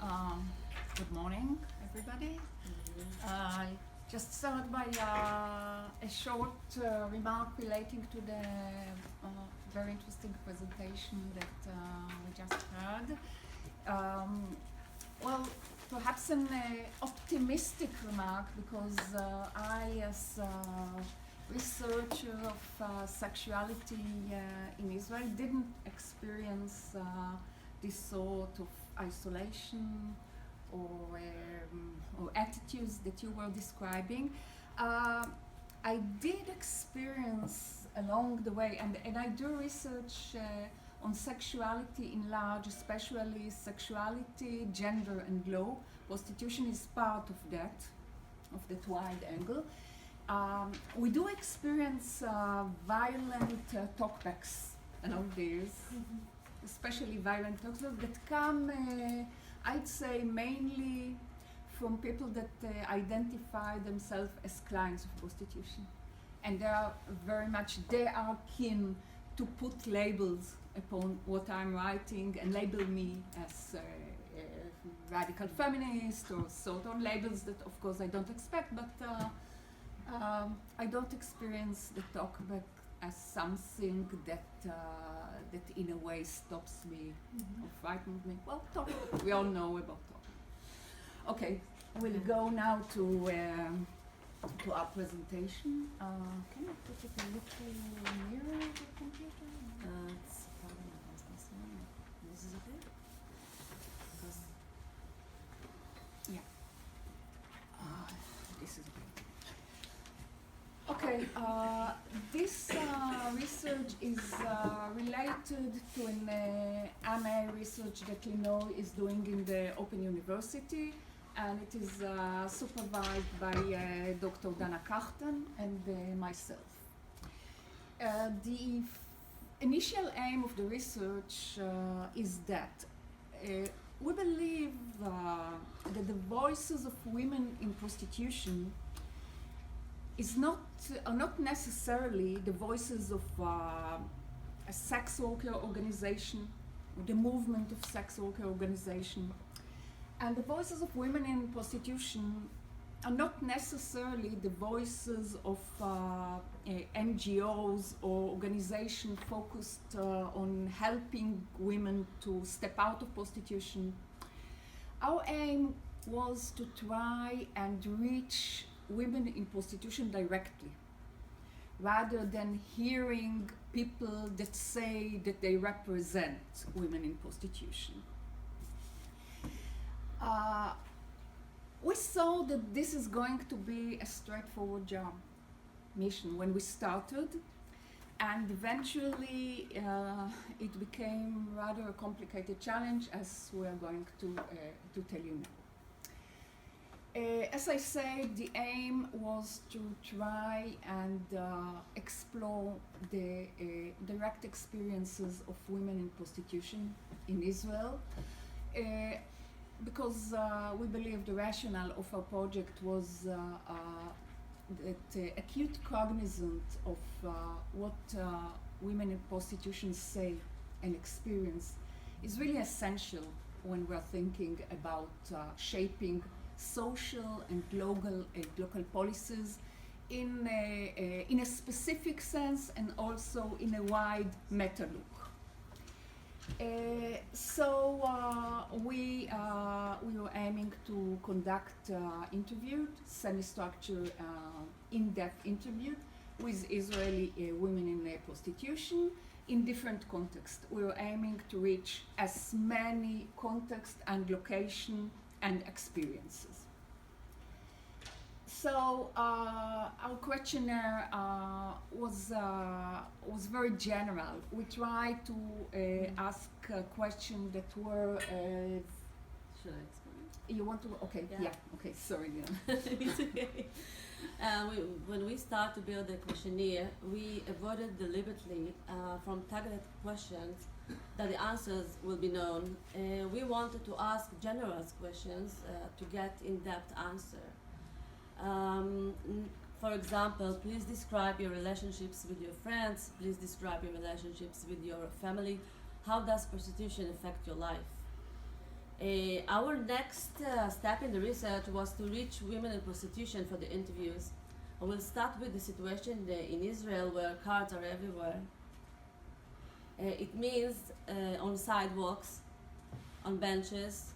Good morning, everybody. Just start by a short remark relating to the very interesting presentation that we just heard. Well, perhaps an optimistic remark, because I, as a researcher of sexuality in Israel, didn't experience this sort of isolation or attitudes that you were describing. I did experience along the way, and I do research on sexuality in large, especially sexuality, gender, and law. Prostitution is part of that wide angle. We do experience violent talkbacks along these, especially violent talkbacks that come, I'd say, mainly from people that identify themselves as clients of prostitution. And they are keen to put labels upon what I'm writing and label me as a radical feminist or sort of labels that, of course, I don't expect, but I don't experience the talkback as something that in a way stops me or frightens me. Well, talk, we all know about talk. Okay, we'll go now to our presentation. Can I put it a little nearer the computer? It's probably not this one. This is okay? Because this is okay. This research is related to an MA research that Linoy is doing in the Open University, and it is supervised by Dr. Dana Kachten and myself. The initial aim of the research is that we believe that the voices of women in prostitution are not necessarily the voices of a sex worker organization, or the movement of sex worker organization. And the voices of women in prostitution are not necessarily the voices of NGOs or organizations focused on helping women to step out of prostitution. Our aim was to try and reach women in prostitution directly, rather than hearing people that say that they represent women in prostitution. We saw that this is going to be a straightforward mission when we started, and eventually it became rather a complicated challenge, as we are going to tell you now. As I said, the aim was to try and explore the direct experiences of women in prostitution in Israel, because we believe the rationale of our project was that acute cognizance of what women in prostitution say and experience is really essential when we're thinking about shaping social and local policies in a specific sense and also in a wide meta look. We were aiming to conduct interviews, semi-structured, in-depth interviews with Israeli women in prostitution in different contexts. We were aiming to reach as many contexts and locations and experiences. So our questionnaire was very general. We tried to ask questions that were. should I explain? You want to? Okay. Yeah. Okay. Sorry. Yeah. It's okay. When we start to build the questionnaire, we avoided deliberately from targeted questions that the answers will be known. We wanted to ask generalized questions to get in-depth answer. For example, please describe your relationships with your friends. Please describe your relationships with your family. How does prostitution affect your life? Our next step in the research was to reach women in prostitution for the interviews. I will start with the situation in Israel where cards are everywhere. It means on sidewalks, on benches,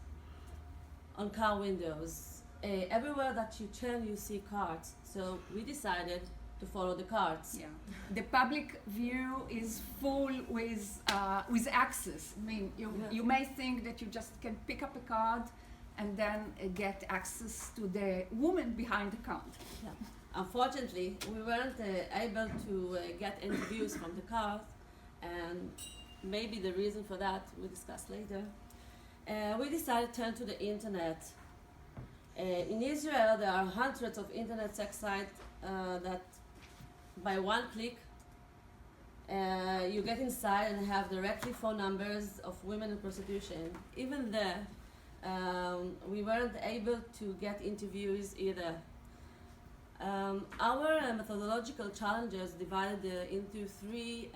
on car windows. Everywhere that you turn, you see cards. So we decided to follow the cards. Yeah, the public view is full with access. I mean, you may think that you just can pick up a card and then get access to the woman behind the card. Yeah. Unfortunately, we weren't able to get interviews from the cards, and maybe the reason for that we'll discuss later. We decided to turn to the internet. In Israel, there are hundreds of internet sex sites that by one click you get inside and have directly phone numbers of women in prostitution. Even there, we weren't able to get interviews either. Our methodological challenges divided into three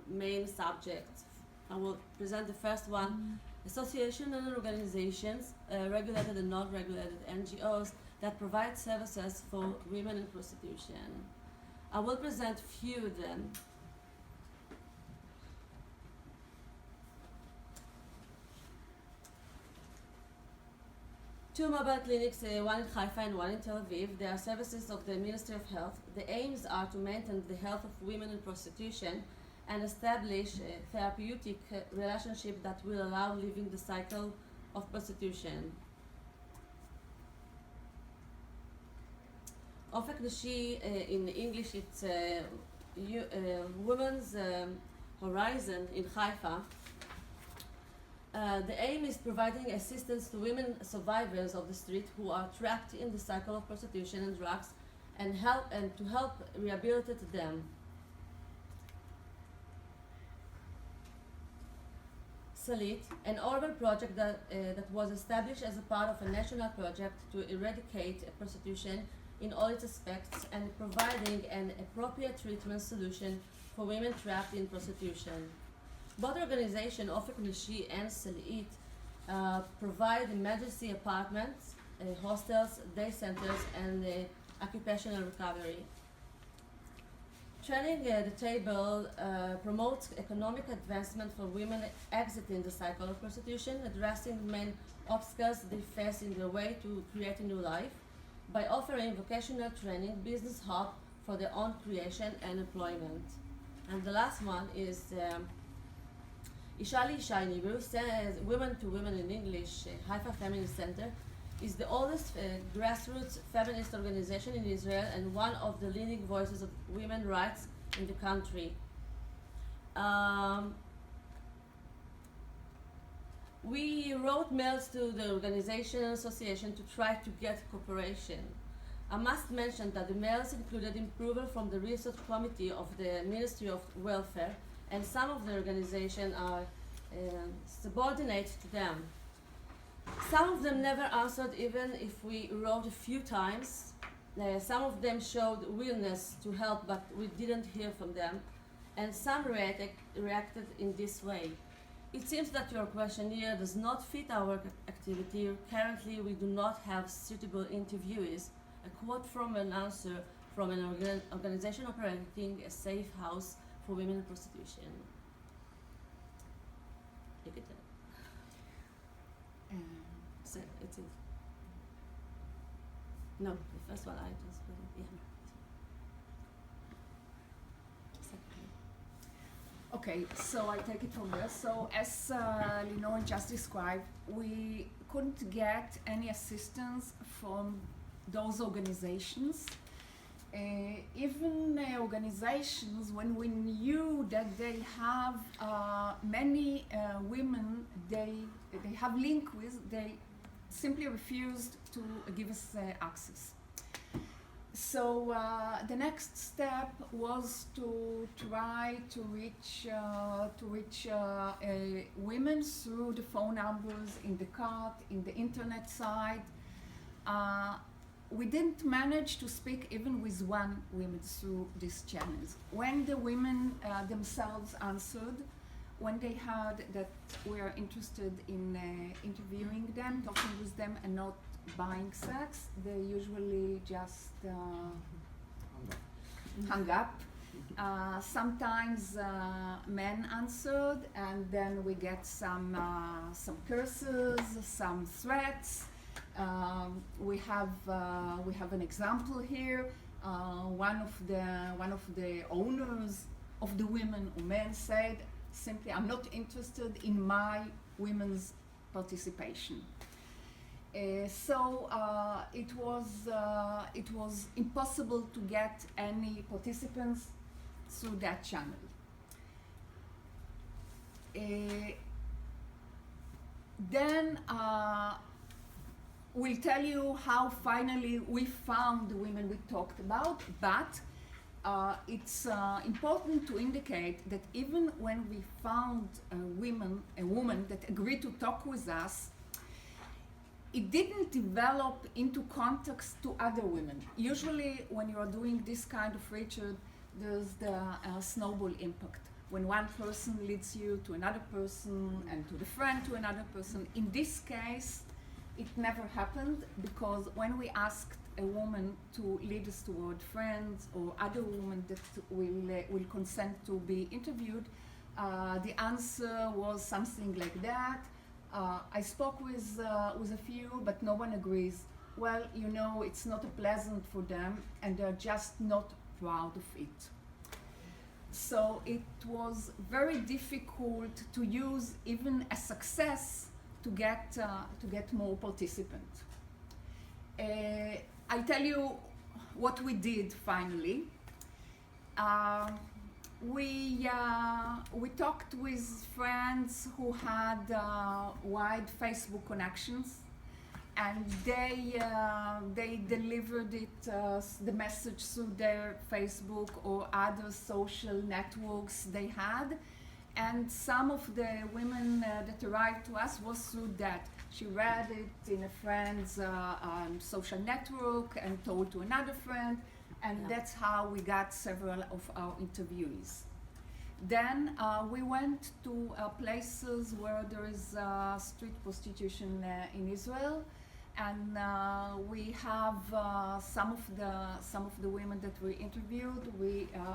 main subjects. I will present the first one. Associations and organizations, regulated and non-regulated NGOs that provide services for women in prostitution. I will present few of them. Two mobile clinics, one in Haifa and one in Tel Aviv. They are services of the Ministry of Health. The aims are to maintain the health of women in prostitution and establish a therapeutic relationship that will allow living the cycle of prostitution. Ofek Nashi, in English it's Women's Horizon in Haifa. The aim is providing assistance to women survivors of the street who are trapped in the cycle of prostitution and drugs, and to help rehabilitate them. Salit, an urban project that was established as a part of a national project to eradicate prostitution in all its aspects and providing an appropriate treatment solution for women trapped in prostitution. Both organizations, Ofek Nashi and Salit, provide emergency apartments, hostels, day centers, and occupational recovery. Training the table promotes economic advancement for women exiting the cycle of prostitution, addressing the main obstacles they face in their way to create a new life by offering vocational training, business hub for their own creation and employment. And the last one is Isha Isha in Hebrew, says Women to Women in English, Haifa Feminist Center, is the oldest grassroots feminist organization in Israel and one of the leading voices of women's rights in the country. We wrote mails to the organization and association to try to get cooperation. I must mention that the mails included approval from the research committee of the Ministry of Welfare, and some of the organizations are subordinate to them. Some of them never answered even if we wrote a few times. Some of them showed willingness to help, but we didn't hear from them. And some reacted in this way. It seems that your questionnaire does not fit our activity. Currently, we do not have suitable interviewees. A quote from an answer from an organization operating a safe house for women in prostitution. Look at that. So it's it. No, the first one I just put it. Yeah. Okay, so I take it from there. So as Linoy just described, we couldn't get any assistance from those organizations. Even organizations, when we knew that they have many women they have link with, they simply refused to give us access. So the next step was to try to reach women through the phone numbers in the cart, in the internet site. We didn't manage to speak even with one woman through these channels. When the women themselves answered, when they heard that we are interested in interviewing them, talking with them, and not buying sex, they usually just hung up. Sometimes men answered, and then we get some curses, some threats. We have an example here. One of the owners of the women or men said simply, "I'm not interested in my women's participation." So it was impossible to get any participants through that channel. Then we'll tell you how finally we found the women we talked about, but it's important to indicate that even when we found a woman that agreed to talk with us, it didn't develop into contacts to other women. Usually when you are doing this kind of research, there's the snowball impact. When one person leads you to another person and to the friend to another person. In this case, it never happened, because when we asked a woman to lead us toward friends or other women that will consent to be interviewed, the answer was something like that. I spoke with a few, but no one agrees. Well, you know, it's not pleasant for them, and they're just not proud of it. So it was very difficult to use even a success to get more participants. I'll tell you what we did finally. We talked with friends who had wide Facebook connections, and they delivered the message through their Facebook or other social networks they had. And some of the women that arrived to us was through that. She read it in a friend's social network and told to another friend, and that's how we got several of our interviewees. Then we went to places where there is street prostitution in Israel, and we have some of the women that we interviewed. We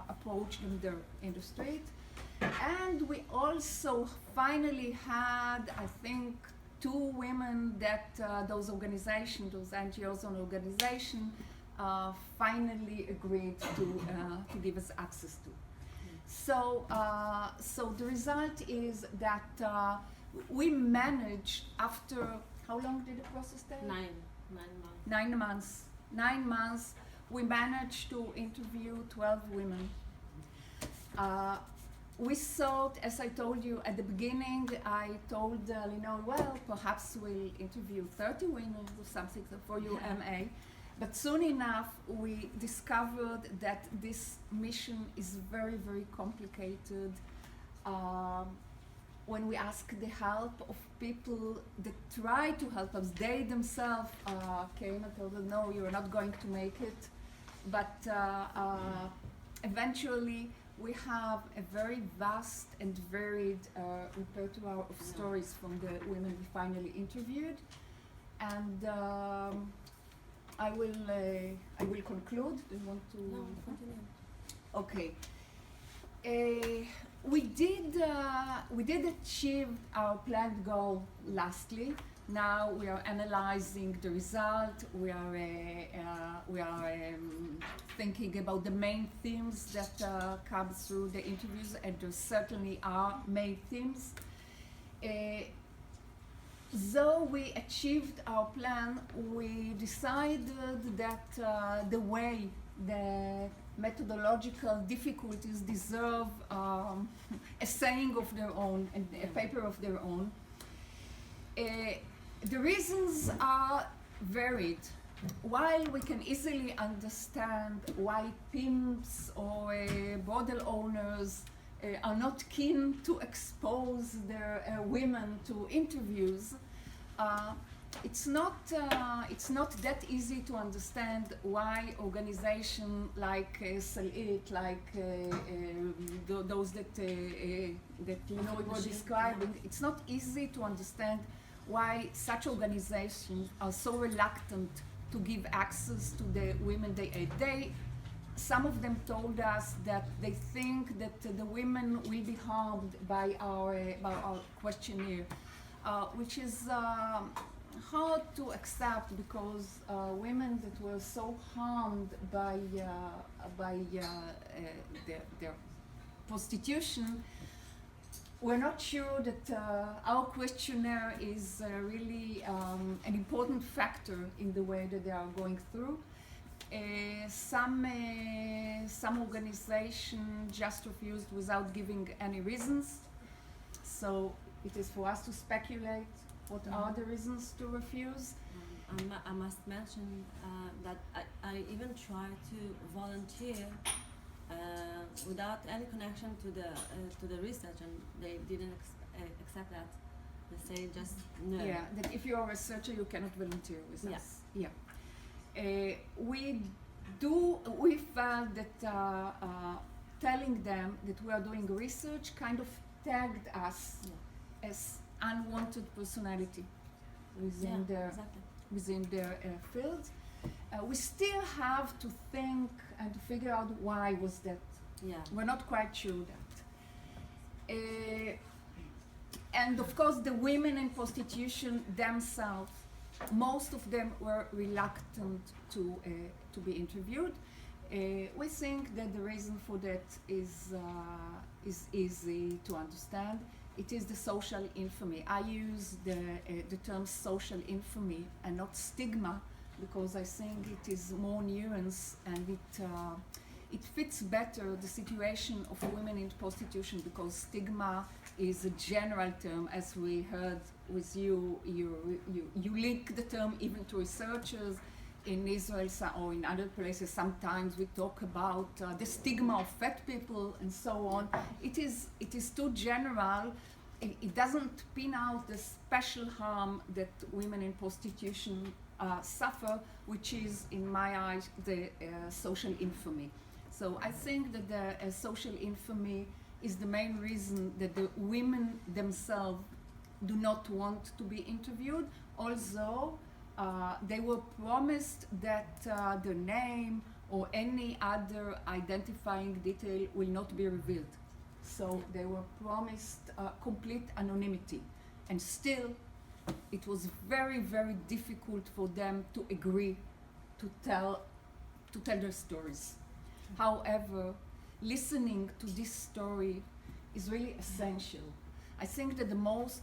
approached them there in the street, and we also finally had, I think, 2 women that those organizations, those NGOs and organizations, finally agreed to give us access to. So the result is that we managed, after, how long did the process take? 9 months. 9 months. 9 months, we managed to interview 12 women. We thought, as I told you at the beginning, I told Linoy, well, perhaps we'll interview 30 women or something for UMA. But soon enough, we discovered that this mission is very, very complicated. When we ask the help of people that try to help us, they themselves came and told us, no, you're not going to make it. But eventually, we have a very vast and varied repertoire of stories from the women we finally interviewed. And I will conclude. Do you want to? No, continue. Okay. We did achieve our planned goal lastly. Now we are analyzing the result. We are thinking about the main themes that come through the interviews, and there certainly are main themes. Though we achieved our plan, we decided that the methodological difficulties deserve a saying of their own and a paper of their own. The reasons are varied. While we can easily understand why pimps or brothel owners are not keen to expose their women to interviews, it's not that easy to understand why organizations like Shulamit, like those that Linoy was describing, it's not easy to understand why such organizations are so reluctant to give access to the women. Some of them told us that they think that the women will be harmed by our questionnaire, which is hard to accept, because women that were so harmed by their prostitution, we're not sure that our questionnaire is really an important factor in the way that they are going through. Some organizations just refused without giving any reasons. So it is for us to speculate what are the reasons to refuse. I must mention that I even tried to volunteer without any connection to the research, and they didn't accept that. They say just no. Yeah, that if you're a researcher, you cannot volunteer with us. Yeah. We felt that telling them that we are doing research kind of tagged us as unwanted personality within their field. We still have to think and to figure out why was that. Yeah. We're not quite sure that. And of course, the women in prostitution themselves, most of them were reluctant to be interviewed. We think that the reason for that is easy to understand. It is the social infamy. I use the term social infamy and not stigma, because I think it is more nuanced, and it fits better the situation of women in prostitution, because stigma is a general term. As we heard with you link the term even to researchers. In Israel or in other places, sometimes we talk about the stigma of fat people and so on. It is too general. It doesn't pin out the special harm that women in prostitution suffer, which is, in my eyes, the social infamy. So I think that the social infamy is the main reason that the women themselves do not want to be interviewed, although they were promised that their name or any other identifying detail will not be revealed. So they were promised complete anonymity. And still, it was very, very difficult for them to agree to tell their stories. However, listening to this story is really essential. I think that the most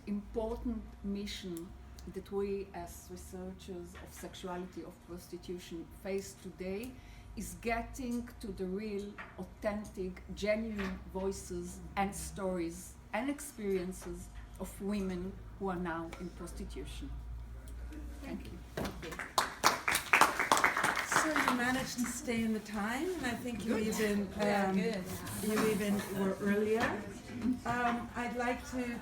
important mission that we as researchers of sexuality, of prostitution, face today is getting to the real, authentic, genuine voices and stories and experiences of women who are now in prostitution. Thank you. So you managed to stay in the time, and I think you even were earlier. I'd like to